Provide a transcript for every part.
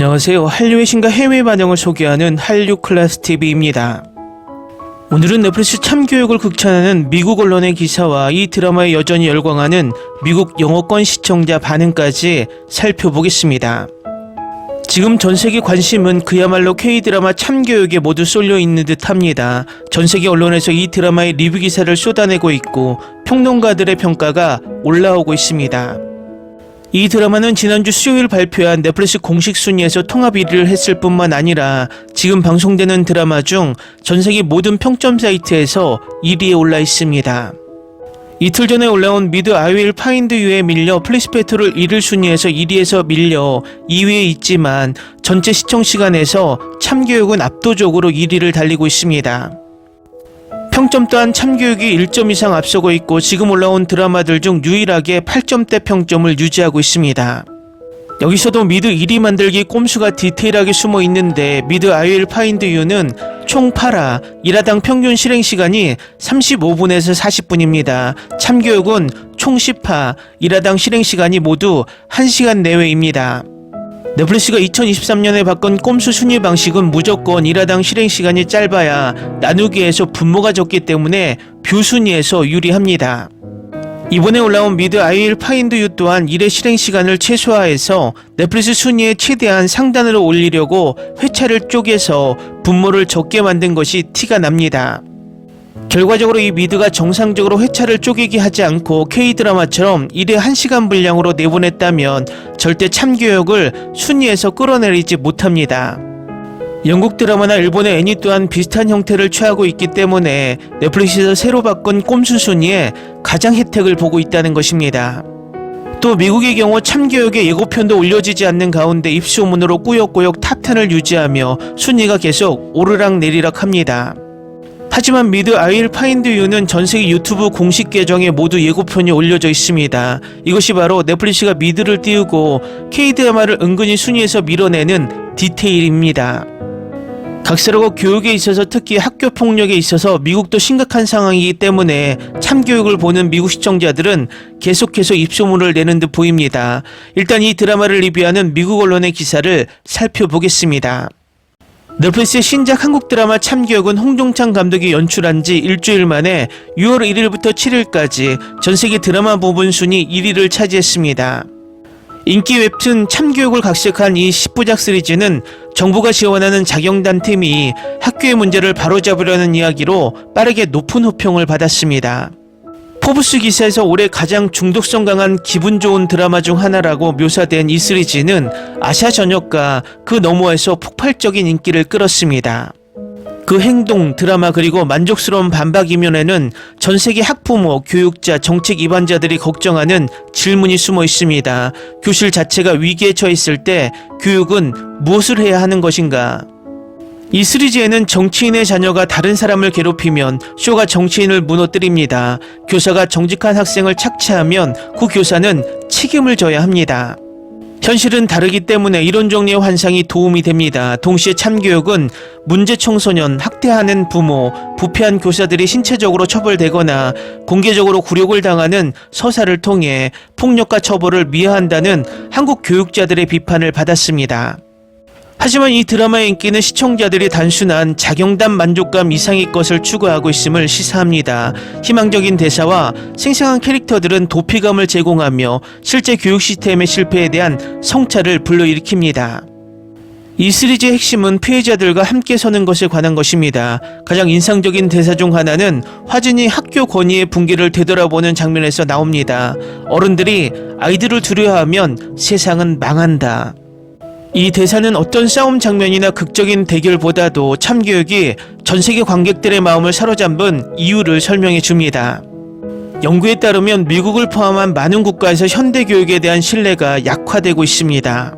안녕하세요. 한류의 신과 해외 반영을 소개하는 한류클래스TV입니다. 오늘은 넷플릭스 참교육을 극찬하는 미국 언론의 기사와 이 드라마에 여전히 열광하는 미국 영어권 시청자 반응까지 살펴보겠습니다. 지금 전세계 관심은 그야말로 K드라마 참교육에 모두 쏠려 있는 듯 합니다. 전세계 언론에서 이 드라마의 리뷰 기사를 쏟아내고 있고 평론가들의 평가가 올라오고 있습니다. 이 드라마는 지난주 수요일 발표한 넷플릭스 공식 순위에서 통합 1위를 했을 뿐만 아니라 지금 방송되는 드라마 중 전세계 모든 평점 사이트에서 1위에 올라 있습니다. 이틀 전에 올라온 미드 I Will Find You에 밀려 플리스페트를 1위 순위에서 1위에서 밀려 2위에 있지만 전체 시청 시간에서 참교육은 압도적으로 1위를 달리고 있습니다. 평점 또한 참교육이 1점 이상 앞서고 있고 지금 올라온 드라마들 중 유일하게 8점대 평점을 유지하고 있습니다. 여기서도 미드 1위 만들기 꼼수가 디테일하게 숨어 있는데 미드 I Will Find You는 총 8화, 1화당 평균 실행시간이 35분에서 40분입니다. 참교육은 총 10화, 1화당 실행시간이 모두 1시간 내외입니다. 넷플릭스가 2023년에 바꾼 꼼수 순위 방식은 무조건 1화당 실행시간이 짧아야 나누기에서 분모가 적기 때문에 뷰 순위에서 유리합니다. 이번에 올라온 미드 I Will Find You 또한 1회 실행시간을 최소화해서 넷플릭스 순위에 최대한 상단으로 올리려고 회차를 쪼개서 분모를 적게 만든 것이 티가 납니다. 결과적으로 이 미드가 정상적으로 회차를 쪼개기 하지 않고 K드라마처럼 1회 1시간 분량으로 내보냈다면 절대 참교육을 순위에서 끌어내리지 못합니다. 영국 드라마나 일본의 애니 또한 비슷한 형태를 취하고 있기 때문에 넷플릭스에서 새로 바꾼 꼼수 순위에 가장 혜택을 보고 있다는 것입니다. 또 미국의 경우 참교육의 예고편도 올려지지 않는 가운데 입소문으로 꾸역꾸역 탑10을 유지하며 순위가 계속 오르락내리락 합니다. 하지만 미드 I Will Find You는 전세계 유튜브 공식 계정에 모두 예고편이 올려져 있습니다. 이것이 바로 넷플릭스가 미드를 띄우고 K드라마를 은근히 순위에서 밀어내는 디테일입니다. 각설하고 교육에 있어서 특히 학교 폭력에 있어서 미국도 심각한 상황이기 때문에 참교육을 보는 미국 시청자들은 계속해서 입소문을 내는 듯 보입니다. 일단 이 드라마를 리뷰하는 미국 언론의 기사를 살펴보겠습니다. 넷플릭스의 신작 한국 드라마 참교육은 홍종찬 감독이 연출한 지 일주일 만에 6월 1일부터 7일까지 전세계 드라마 부분 순위 1위를 차지했습니다. 인기 웹툰 참교육을 각색한 이 10부작 시리즈는 정부가 지원하는 자경단 팀이 학교의 문제를 바로잡으려는 이야기로 빠르게 높은 호평을 받았습니다. 포브스 기사에서 올해 가장 중독성 강한 기분 좋은 드라마 중 하나라고 묘사된 이 시리즈는 아시아 전역과 그 너머에서 폭발적인 인기를 끌었습니다. 그 행동, 드라마 그리고 만족스러운 반박 이면에는 전세계 학부모, 교육자, 정책 입안자들이 걱정하는 질문이 숨어 있습니다. 교실 자체가 위기에 처했을 때 교육은 무엇을 해야 하는 것인가? 이 시리즈에는 정치인의 자녀가 다른 사람을 괴롭히면 쇼가 정치인을 무너뜨립니다. 교사가 정직한 학생을 착취하면 그 교사는 책임을 져야 합니다. 현실은 다르기 때문에 이런 종류의 환상이 도움이 됩니다. 동시에 참교육은 문제 청소년, 학대하는 부모, 부패한 교사들이 신체적으로 처벌되거나 공개적으로 굴욕을 당하는 서사를 통해 폭력과 처벌을 미화한다는 한국 교육자들의 비판을 받았습니다. 하지만 이 드라마의 인기는 시청자들이 단순한 자경단 만족감 이상의 것을 추구하고 있음을 시사합니다. 희망적인 대사와 생생한 캐릭터들은 도피감을 제공하며 실제 교육 시스템의 실패에 대한 성찰을 불러일으킵니다. 이 시리즈의 핵심은 피해자들과 함께 서는 것에 관한 것입니다. 가장 인상적인 대사 중 하나는 화진이 학교 권위의 붕괴를 되돌아보는 장면에서 나옵니다. 어른들이 아이들을 두려워하면 세상은 망한다. 이 대사는 어떤 싸움 장면이나 극적인 대결보다도 참교육이 전세계 관객들의 마음을 사로잡은 이유를 설명해 줍니다. 연구에 따르면 미국을 포함한 많은 국가에서 현대교육에 대한 신뢰가 약화되고 있습니다.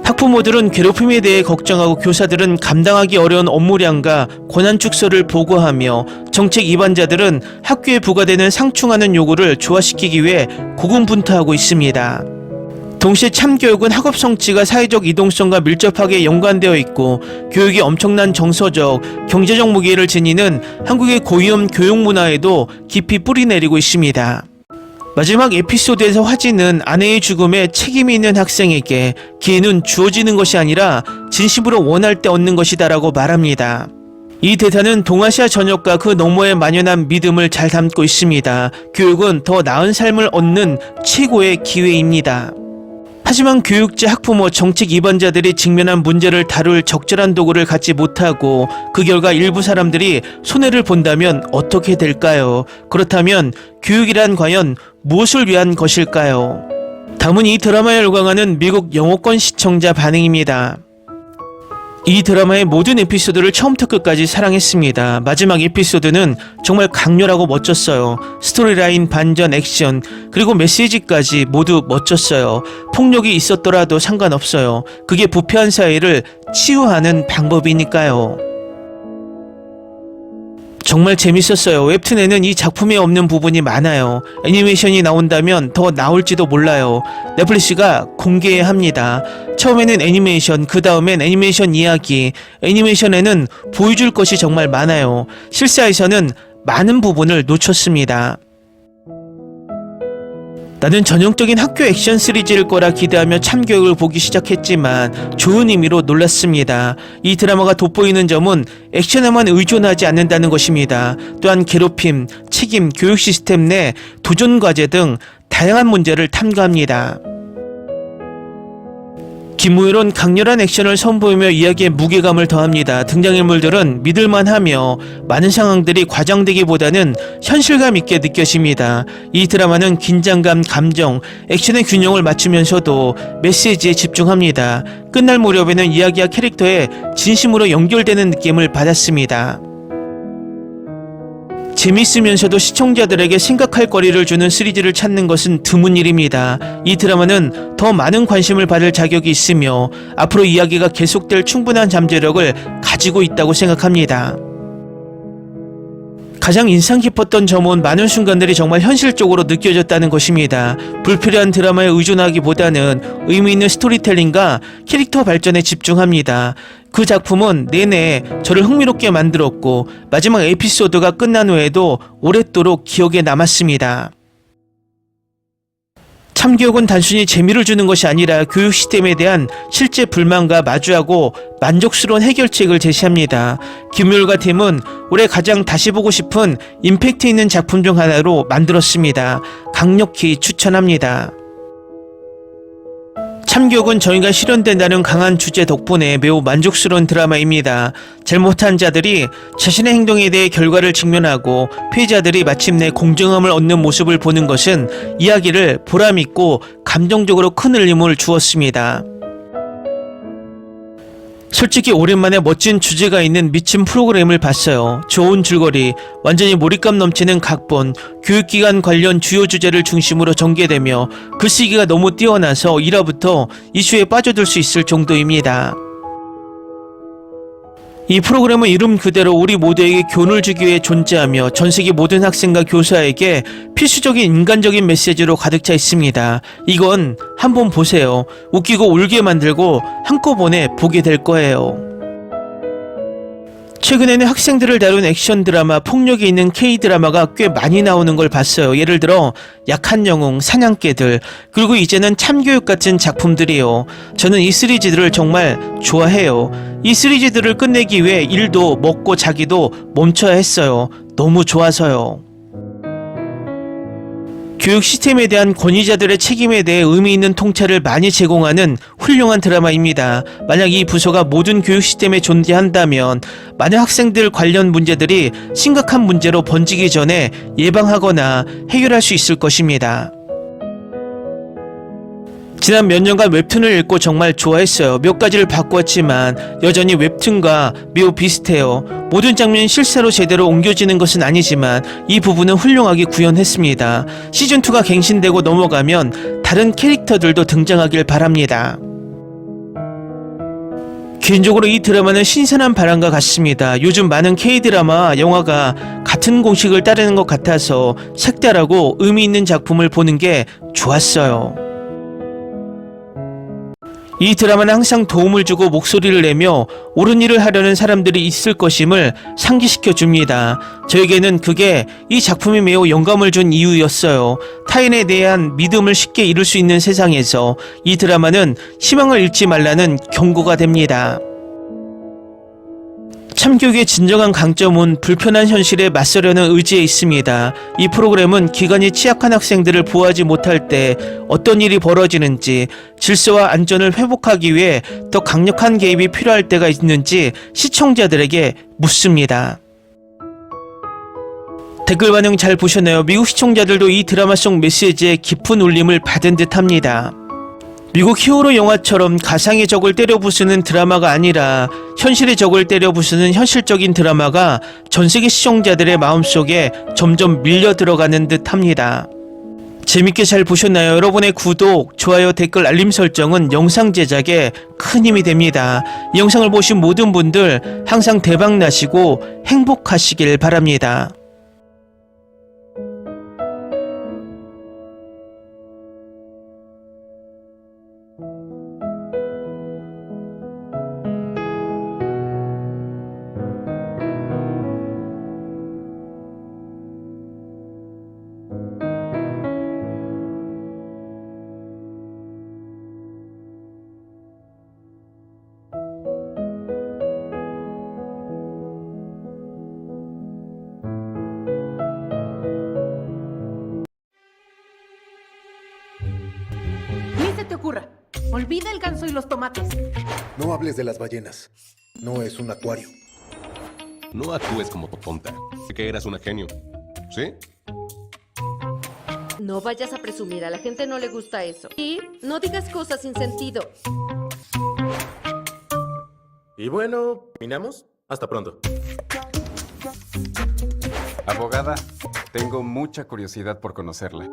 학부모들은 괴롭힘에 대해 걱정하고 교사들은 감당하기 어려운 업무량과 권한 축소를 보고하며 정책 입안자들은 학교에 부과되는 상충하는 요구를 조화시키기 위해 고군분투하고 있습니다. 동시에 참교육은 학업 성취가 사회적 이동성과 밀접하게 연관되어 있고 교육이 엄청난 정서적, 경제적 무게를 지니는 한국의 고위험 교육 문화에도 깊이 뿌리내리고 있습니다. 마지막 에피소드에서 화지는 아내의 죽음에 책임이 있는 학생에게 기회는 주어지는 것이 아니라 진심으로 원할 때 얻는 것이다라고 말합니다. 이 대사는 동아시아 전역과 그 너머에 만연한 믿음을 잘 담고 있습니다. 교육은 더 나은 삶을 얻는 최고의 기회입니다. 하지만 교육자, 학부모, 정책 위반자들이 직면한 문제를 다룰 적절한 도구를 갖지 못하고 그 결과 일부 사람들이 손해를 본다면 어떻게 될까요? 그렇다면 교육이란 과연 무엇을 위한 것일까요? 다음은 이 드라마에 열광하는 미국 영어권 시청자 반응입니다. 이 드라마의 모든 에피소드를 처음부터 끝까지 사랑했습니다. 마지막 에피소드는 정말 강렬하고 멋졌어요. 스토리라인, 반전, 액션, 그리고 메시지까지 모두 멋졌어요. 폭력이 있었더라도 상관없어요. 그게 부패한 사회를 치유하는 방법이니까요. 정말 재밌었어요. 웹툰에는 이 작품에 없는 부분이 많아요. 애니메이션이 나온다면 더 나올지도 몰라요. 넷플릭스가 공개해야 합니다. 처음에는 애니메이션, 그 다음엔 애니메이션 이야기. 애니메이션에는 보여줄 것이 정말 많아요. 실사에서는 많은 부분을 놓쳤습니다. 나는 전형적인 학교 액션 시리즈일 거라 기대하며 참교육을 보기 시작했지만 좋은 의미로 놀랐습니다. 이 드라마가 돋보이는 점은 액션에만 의존하지 않는다는 것입니다. 또한 괴롭힘, 책임, 교육 시스템 내 도전 과제 등 다양한 문제를 탐구합니다. 김우열은 강렬한 액션을 선보이며 이야기에 무게감을 더합니다. 등장인물들은 믿을만하며 많은 상황들이 과장되기보다는 현실감 있게 느껴집니다. 이 드라마는 긴장감, 감정, 액션의 균형을 맞추면서도 메시지에 집중합니다. 끝날 무렵에는 이야기와 캐릭터에 진심으로 연결되는 느낌을 받았습니다. 재미있으면서도 시청자들에게 생각할 거리를 주는 시리즈를 찾는 것은 드문 일입니다. 이 드라마는 더 많은 관심을 받을 자격이 있으며 앞으로 이야기가 계속될 충분한 잠재력을 가지고 있다고 생각합니다. 가장 인상 깊었던 점은 많은 순간들이 정말 현실적으로 느껴졌다는 것입니다. 불필요한 드라마에 의존하기보다는 의미 있는 스토리텔링과 캐릭터 발전에 집중합니다. 그 작품은 내내 저를 흥미롭게 만들었고 마지막 에피소드가 끝난 후에도 오랫도록 기억에 남았습니다. 참교육은 단순히 재미를 주는 것이 아니라 교육 시스템에 대한 실제 불만과 마주하고 만족스러운 해결책을 제시합니다. 김우열과 팀은 올해 가장 다시 보고 싶은 임팩트 있는 작품 중 하나로 만들었습니다. 강력히 추천합니다. 참교육은 정의가 실현된다는 강한 주제 덕분에 매우 만족스러운 드라마입니다. 잘못한 자들이 자신의 행동에 대해 결과를 직면하고 피해자들이 마침내 공정함을 얻는 모습을 보는 것은 이야기를 보람있고 감정적으로 큰 울림을 주었습니다. 솔직히 오랜만에 멋진 주제가 있는 미친 프로그램을 봤어요. 좋은 줄거리, 완전히 몰입감 넘치는 각본, 교육기관 관련 주요 주제를 중심으로 전개되며 글쓰기가 너무 뛰어나서 1화부터 이슈에 빠져들 수 있을 정도입니다. 이 프로그램은 이름 그대로 우리 모두에게 교훈을 주기 위해 존재하며 전세계 모든 학생과 교사에게 필수적인 인간적인 메시지로 가득 차 있습니다. 이건 한번 보세요. 웃기고 울게 만들고 한꺼번에 보게 될 거예요. 최근에는 학생들을 다룬 액션 드라마, 폭력이 있는 K-드라마가 꽤 많이 나오는 걸 봤어요. 예를 들어 약한 영웅, 사냥개들, 그리고 이제는 참교육 같은 작품들이요. 저는 이 시리즈들을 정말 좋아해요. 이 시리즈들을 끝내기 위해 일도 먹고 자기도 멈춰야 했어요. 너무 좋아서요. 교육 시스템에 대한 권위자들의 책임에 대해 의미 있는 통찰을 많이 제공하는 훌륭한 드라마입니다. 만약 이 부서가 모든 교육 시스템에 존재한다면 많은 학생들 관련 문제들이 심각한 문제로 번지기 전에 예방하거나 해결할 수 있을 것입니다. 지난 몇 년간 웹툰을 읽고 정말 좋아했어요. 몇 가지를 바꾸었지만 여전히 웹툰과 매우 비슷해요. 모든 장면이 실사로 제대로 옮겨지는 것은 아니지만 이 부분은 훌륭하게 구현했습니다. 시즌2가 갱신되고 넘어가면 다른 캐릭터들도 등장하길 바랍니다. 개인적으로 이 드라마는 신선한 바람과 같습니다. 요즘 많은 K-드라마, 영화가 같은 공식을 따르는 것 같아서 색다르고 의미 있는 작품을 보는 게 좋았어요. 이 드라마는 항상 도움을 주고 목소리를 내며 옳은 일을 하려는 사람들이 있을 것임을 상기시켜 줍니다. 저에게는 그게 이 작품이 매우 영감을 준 이유였어요. 타인에 대한 믿음을 쉽게 잃을 수 있는 세상에서 이 드라마는 희망을 잃지 말라는 경고가 됩니다. 참교육의 진정한 강점은 불편한 현실에 맞서려는 의지에 있습니다. 이 프로그램은 기관이 취약한 학생들을 보호하지 못할 때 어떤 일이 벌어지는지, 질서와 안전을 회복하기 위해 더 강력한 개입이 필요할 때가 있는지 시청자들에게 묻습니다. 댓글 반응 잘 보셨나요? 미국 시청자들도 이 드라마 속 메시지에 깊은 울림을 받은 듯합니다. 미국 히어로 영화처럼 가상의 적을 때려 부수는 드라마가 아니라 현실의 적을 때려 부수는 현실적인 드라마가 전세계 시청자들의 마음속에 점점 밀려 들어가는 듯합니다. 재밌게 잘 보셨나요? 여러분의 구독, 좋아요, 댓글, 알림 설정은 영상 제작에 큰 힘이 됩니다. 이 영상을 보신 모든 분들 항상 대박 나시고 행복하시길 바랍니다. Ni se te ocurra. Olvida el ganso y los tomates. No hables de las ballenas. No es un acuario. No actúes como tonta. Que eras una genio. ¿Sí? No vayas a presumir, a la gente no le gusta eso. Y no digas cosas sin sentido. Y bueno, ¿terminamos? Hasta pronto. Abogada, tengo mucha curiosidad por conocerla.